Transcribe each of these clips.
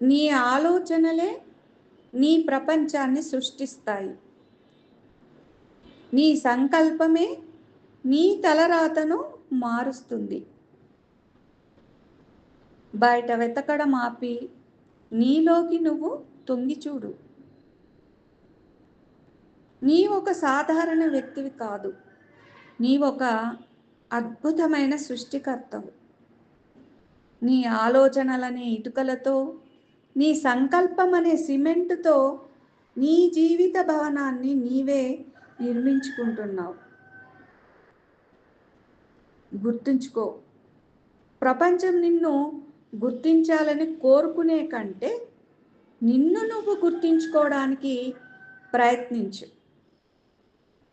నీ ఆలోచనలే నీ ప్రపంచాన్ని సృష్టిస్తాయి. నీ సంకల్పమే నీ తలరాతను మారుస్తుంది. బయట వెతకడం ఆపి నీలోకి నువ్వు తొంగి చూడు. నీవొక సాధారణ వ్యక్తివి కాదు. నీవొక అద్భుతమైన సృష్టికర్తవు. నీ ఆలోచనలనే ఇటుకలతో, నీ సంకల్పం అనే సిమెంటుతో నీ జీవిత భవనాన్ని నీవే నిర్మించుకుంటున్నావు. గుర్తుంచుకో, ప్రపంచం నిన్ను గుర్తించాలని కోరుకునే కంటే నిన్ను నువ్వు గుర్తించుకోవడానికి ప్రయత్నించు.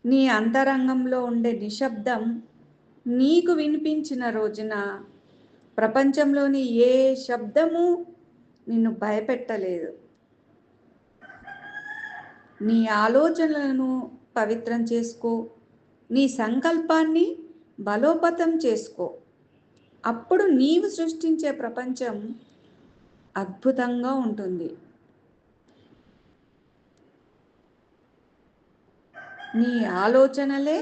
నీ అంతరంగంలో ఉండే నిశ్శబ్దం నీకు వినిపించిన రోజున ప్రపంచంలోని ఏ శబ్దము నిన్ను భయపెట్టలేదు. నీ ఆలోచనలను పవిత్రం చేసుకో, నీ సంకల్పాన్ని బలోపేతం చేసుకో. అప్పుడు నీవు సృష్టించే ప్రపంచం అద్భుతంగా ఉంటుంది. నీ ఆలోచనలే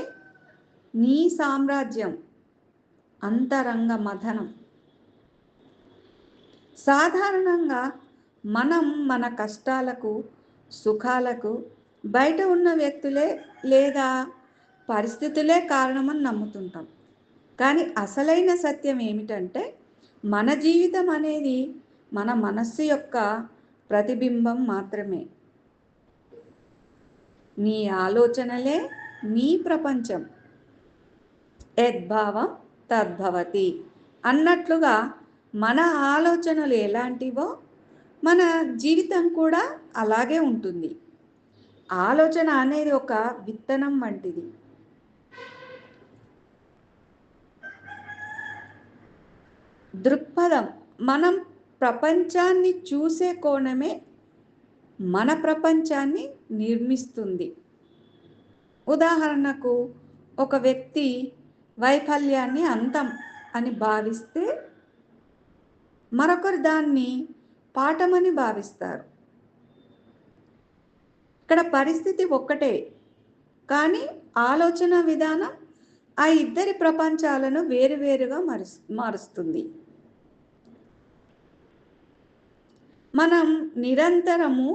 నీ సామ్రాజ్యం. అంతరంగ మథనం. సాధారణంగా మనం మన కష్టాలకు, సుఖాలకు బయట ఉన్న వ్యక్తులే లేదా పరిస్థితులే కారణమని నమ్ముతుంటాం. కానీ అసలైన సత్యం ఏమిటంటే, మన జీవితం అనేది మన మనస్సు యొక్క ప్రతిబింబం మాత్రమే. నీ ఆలోచనలే నీ ప్రపంచం. యద్భావం తద్భవతి అన్నట్లుగా మన ఆలోచనలు ఎలాంటివో మన జీవితం కూడా అలాగే ఉంటుంది. ఆలోచన అనేది ఒక విత్తనం వంటిది. దృక్పథం, మనం ప్రపంచాన్ని చూసే కోణమే మన ప్రపంచాన్ని నిర్మిస్తుంది. ఉదాహరణకు, ఒక వ్యక్తి వైఫల్యాన్ని అంతం అని భావిస్తే మరొకరు దాన్ని పాఠమని భావిస్తారు. ఇక్కడ పరిస్థితి ఒక్కటే, కానీ ఆలోచన విధానం ఆ ఇద్దరి ప్రపంచాలను వేరువేరుగా మారుస్తుంది. మనం నిరంతరము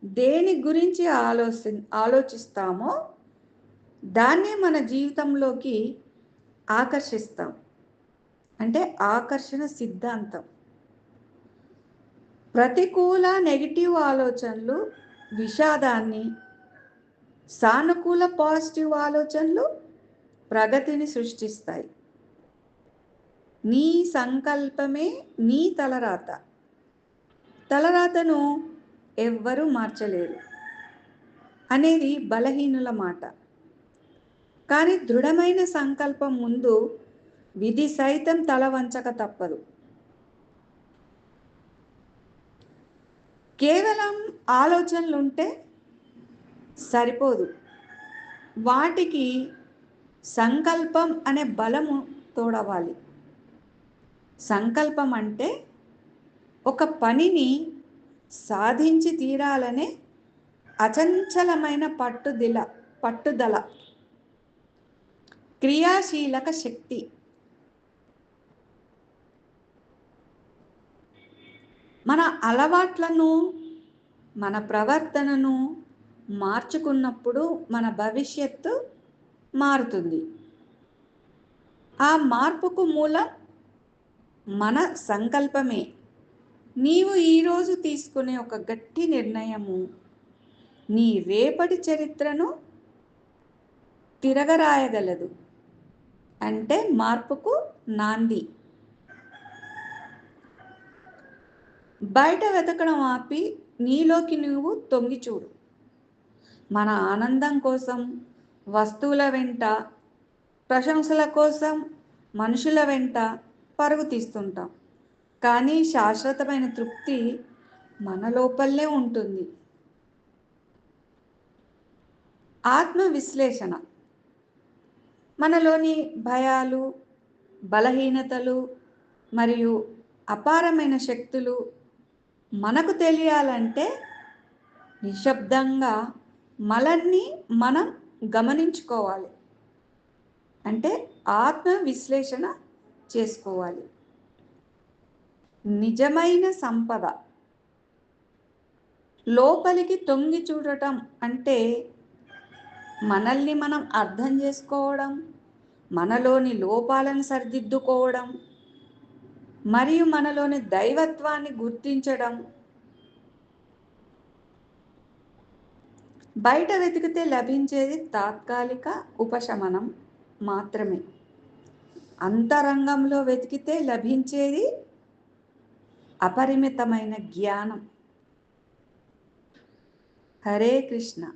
దేని గురించి ఆలోచిస్తామో దాన్నే మన జీవితంలోకి ఆకర్షిస్తాం. అంటే ఆకర్షణ సిద్ధాంతం. ప్రతికూల నెగిటివ్ ఆలోచనలు విషాదాన్ని, సానుకూల పాజిటివ్ ఆలోచనలు ప్రగతిని సృష్టిస్తాయి. నీ సంకల్పమే నీ తలరాత. తలరాతను ఎవ్వరూ మార్చలేరు అనేది బలహీనుల మాట. కానీ దృఢమైన సంకల్పం ముందు విధి సైతం తల వంచక తప్పదు. కేవలం ఆలోచనలుంటే సరిపోదు, వాటికి సంకల్పం అనే బలము తోడవాలి. సంకల్పం అంటే ఒక పనిని సాధించి తీరాలనే అచంచలమైన పట్టుదల, క్రియాశీలక శక్తి. మన అలవాట్లను, మన ప్రవర్తనను మార్చుకున్నప్పుడు మన భవిష్యత్తు మారుతుంది. ఆ మార్పుకు మూలం మన సంకల్పమే. నీవు ఈరోజు తీసుకునే ఒక గట్టి నిర్ణయము నీ రేపటి చరిత్రను తిరగరాయగలదు. అంటే మార్పుకు నాంది. బయట వెతకడం ఆపి నీలోకి నువ్వు తొంగి చూడు. మన ఆనందం కోసం వస్తువుల వెంట, ప్రశంసల కోసం మనుషుల వెంట పరుగు తీస్తుంటాం. కానీ శాశ్వతమైన తృప్తి మన లోపలే ఉంటుంది. ఆత్మ విశ్లేషణ. మనలోని భయాలు, బలహీనతలు మరియు అపారమైన శక్తులు మనకు తెలియాలంటే నిశ్శబ్దంగా మనల్ని మనం గమనించుకోవాలి. అంటే ఆత్మ విశ్లేషణ చేసుకోవాలి. నిజమైన సంపద లోపలికి తొంగి చూడటం అంటే మనల్ని మనం అర్థం చేసుకోవడం, మనలోని లోపాలను సరిదిద్దుకోవడం, మరియు మనలోని దైవత్వాన్ని గుర్తించడం. బయట వెతికితే లభించేది తాత్కాలిక ఉపశమనం మాత్రమే. అంతరంగంలో వెతికితే లభించేది అపరిమితమైన జ్ఞానం. హరే కృష్ణ.